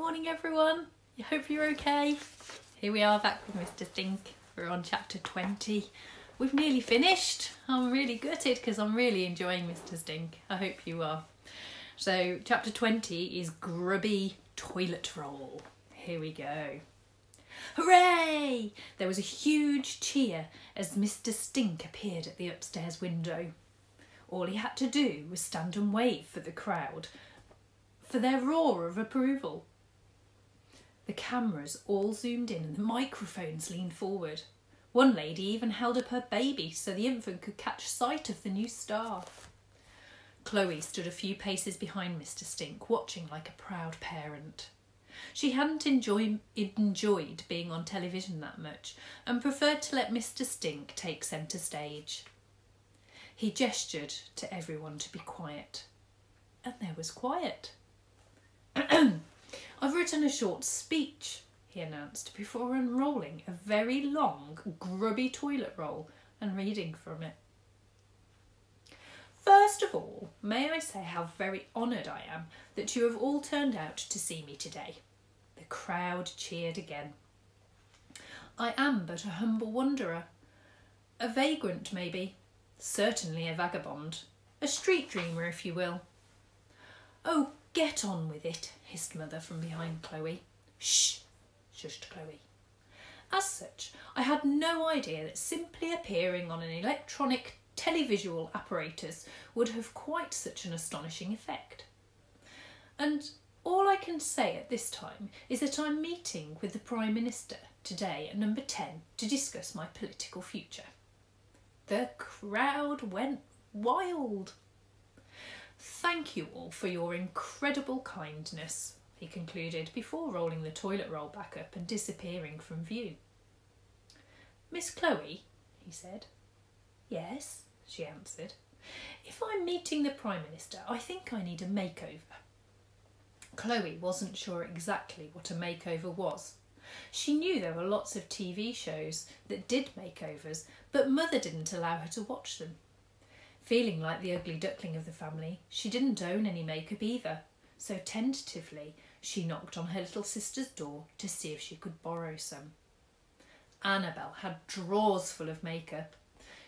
morning everyone. I hope you're okay. Here we are back with Mr. Stink. We're on chapter 20. We've nearly finished. I'm really gutted because I'm really enjoying Mr. Stink. I hope you are. So chapter 20 is Grubby Toilet Roll. Here we go. Hooray! There was a huge cheer as Mr. Stink appeared at the upstairs window. All he had to do was stand and wave for the crowd, for their roar of approval. The cameras all zoomed in and the microphones leaned forward. One lady even held up her baby so the infant could catch sight of the new star. Chloe stood a few paces behind Mr. Stink, watching like a proud parent. She hadn't enjoyed being on television that much and preferred to let Mr. Stink take centre stage. He gestured to everyone to be quiet, and there was quiet. I've written a short speech, he announced, before unrolling a very long, grubby toilet roll and reading from it. First of all, may I say how very honoured I am that you have all turned out to see me today. The crowd cheered again. I am but a humble wanderer, a vagrant maybe, certainly a vagabond, a street dreamer if you will. Oh, get on with it, hissed Mother from behind Chloe. Shh, shushed Chloe. As such, I had no idea that simply appearing on an electronic televisual apparatus would have quite such an astonishing effect. And all I can say at this time is that I'm meeting with the Prime Minister today at number 10 to discuss my political future. The crowd went wild. Thank you all for your incredible kindness, he concluded before rolling the toilet roll back up and disappearing from view. Miss Chloe, he said. Yes, she answered. If I'm meeting the Prime Minister, I think I need a makeover. Chloe wasn't sure exactly what a makeover was. She knew there were lots of TV shows that did makeovers, but Mother didn't allow her to watch them. Feeling like the ugly duckling of the family, she didn't own any makeup either, so tentatively she knocked on her little sister's door to see if she could borrow some. Annabel had drawers full of makeup.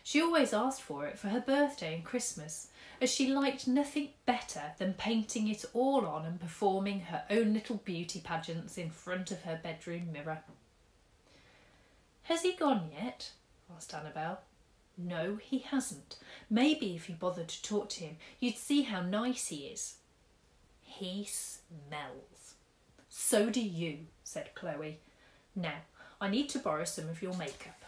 She always asked for it for her birthday and Christmas, as she liked nothing better than painting it all on and performing her own little beauty pageants in front of her bedroom mirror. Has he gone yet? Asked Annabel. No, he hasn't. Maybe if you bothered to talk to him, you'd see how nice he is. He smells. So do you, said Chloe. Now, I need to borrow some of your makeup.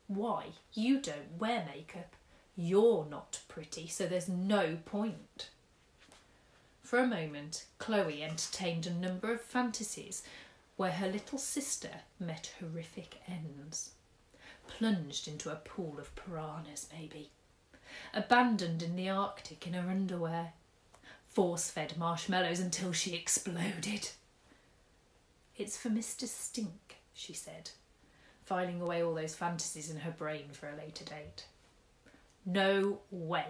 Why? You don't wear makeup. You're not pretty, so there's no point. For a moment, Chloe entertained a number of fantasies where her little sister met horrific ends. Plunged into a pool of piranhas, maybe. Abandoned in the Arctic in her underwear. Force-fed marshmallows until she exploded. It's for Mr. Stink, she said, filing away all those fantasies in her brain for a later date. No way.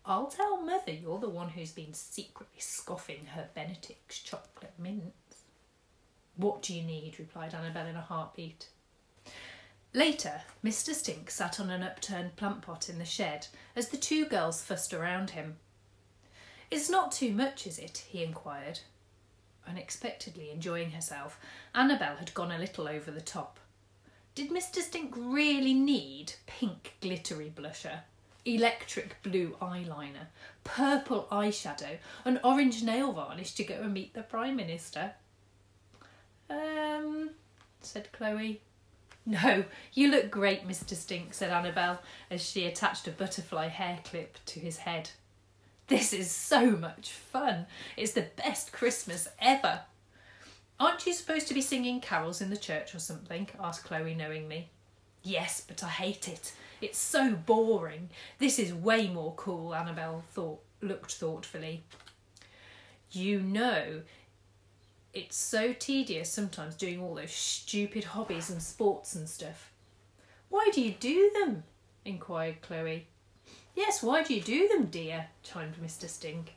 I'll tell Mother you're the one who's been secretly scoffing her Benedict's chocolate mints. What do you need? Replied Annabel in a heartbeat. Later, Mr. Stink sat on an upturned plant pot in the shed as the two girls fussed around him. It's not too much, is it? He inquired. Unexpectedly enjoying herself, Annabel had gone a little over the top. Did Mr. Stink really need pink glittery blusher, electric blue eyeliner, purple eyeshadow and orange nail varnish to go and meet the Prime Minister? Said Chloe. No, you look great, Mr. Stink, said Annabel as she attached a butterfly hair clip to his head. This is so much fun. It's the best Christmas ever. Aren't you supposed to be singing carols in the church or something? Asked Chloe knowingly. Yes, but I hate it. It's so boring. This is way more cool, Annabel looked thoughtfully. You know, it's so tedious sometimes doing all those stupid hobbies and sports and stuff. Why do you do them? Inquired Chloe. Yes, why do you do them, dear? Chimed Mr. Stink.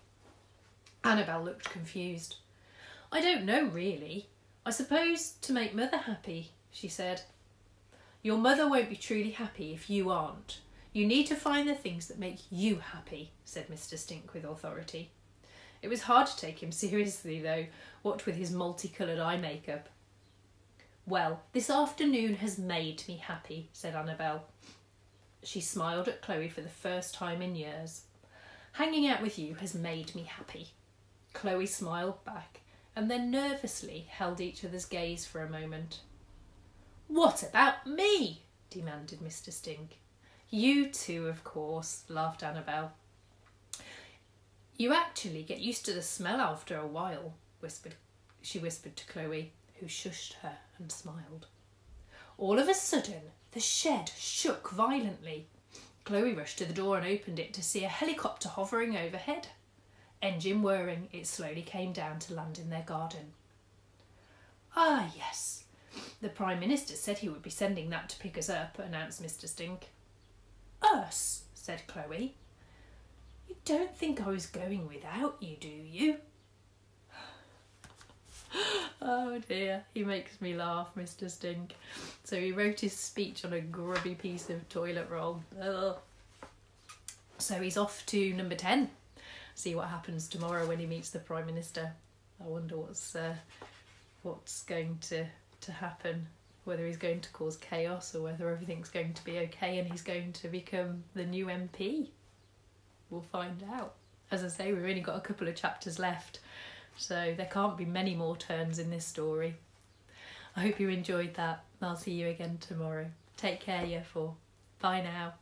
Annabel looked confused. I don't know really. I suppose to make Mother happy, she said. Your mother won't be truly happy if you aren't. You need to find the things that make you happy, said Mr. Stink with authority. It was hard to take him seriously though, what with his multicoloured eye makeup. Well, this afternoon has made me happy, said Annabel. She smiled at Chloe for the first time in years. Hanging out with you has made me happy. Chloe smiled back and then nervously held each other's gaze for a moment. What about me? Demanded Mr. Stink. You too, of course, laughed Annabel. You actually get used to the smell after a while, she whispered to Chloe, who shushed her and smiled. All of a sudden, the shed shook violently. Chloe rushed to the door and opened it to see a helicopter hovering overhead. Engine whirring, it slowly came down to land in their garden. Ah, yes. The Prime Minister said he would be sending that to pick us up, announced Mr. Stink. Us, said Chloe. You don't think I was going without you, do you? Oh dear, he makes me laugh, Mr. Stink. So he wrote his speech on a grubby piece of toilet roll. Ugh. So he's off to number 10. See what happens tomorrow when he meets the Prime Minister. I wonder what's going to happen. Whether he's going to cause chaos or whether everything's going to be okay and he's going to become the new MP. We'll find out. As I say, we've only got a couple of chapters left, so there can't be many more turns in this story. I hope you enjoyed that. I'll see you again tomorrow. Take care, Year 4. Bye now.